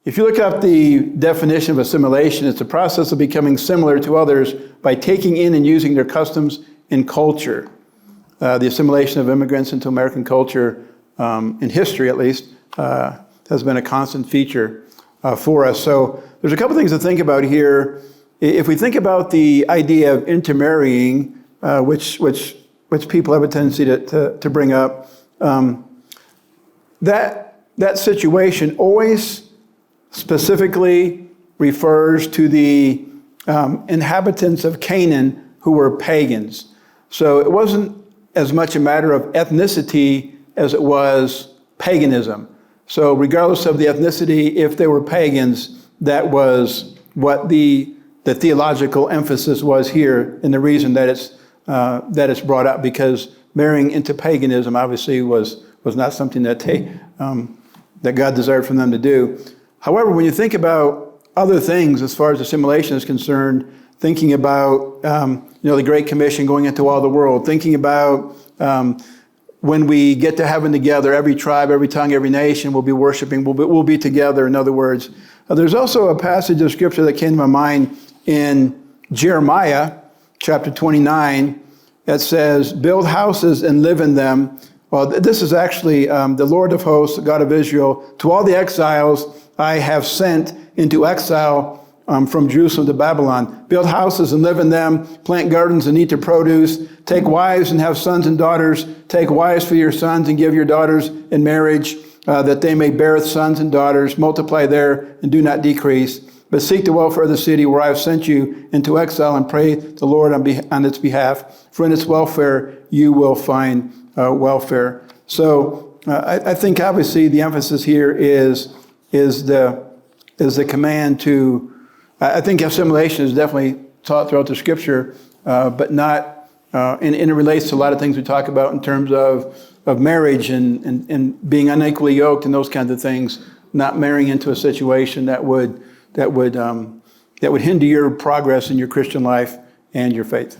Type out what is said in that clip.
If you look up the definition of assimilation, it's a process of becoming similar to others by taking in and using their customs and culture. The assimilation of immigrants into American culture, in history at least, has been a constant feature for us. So there's a couple things to think about here. If we think about the idea of intermarrying, which people have a tendency to bring up, that situation always specifically refers to the inhabitants of Canaan who were pagans. So it wasn't as much a matter of ethnicity as it was paganism. So regardless of the ethnicity, if they were pagans, that was what the theological emphasis was here, and the reason that it's brought up, because marrying into paganism obviously was not something that that God desired for them to do. However, when you think about other things as far as assimilation is concerned, thinking about the Great Commission going into all the world, thinking about when we get to heaven together, every tribe, every tongue, every nation will be worshiping, we'll be together, in other words. There's also a passage of scripture that came to my mind in Jeremiah chapter 29 that says, build houses and live in them. Well, this is actually the Lord of hosts, the God of Israel, to all the exiles I have sent into exile from Jerusalem to Babylon. Build houses and live in them, plant gardens and eat their produce, take wives and have sons and daughters, take wives for your sons and give your daughters in marriage, that they may bear sons and daughters, multiply there and do not decrease. But seek the welfare of the city where I have sent you into exile, and pray the Lord on its behalf, for in its welfare you will find welfare. So I think obviously the emphasis here is the command to. I think assimilation is definitely taught throughout the scripture, but not, and it relates to a lot of things we talk about in terms of marriage and being unequally yoked and those kinds of things, not marrying into a situation that would hinder your progress in your Christian life and your faith.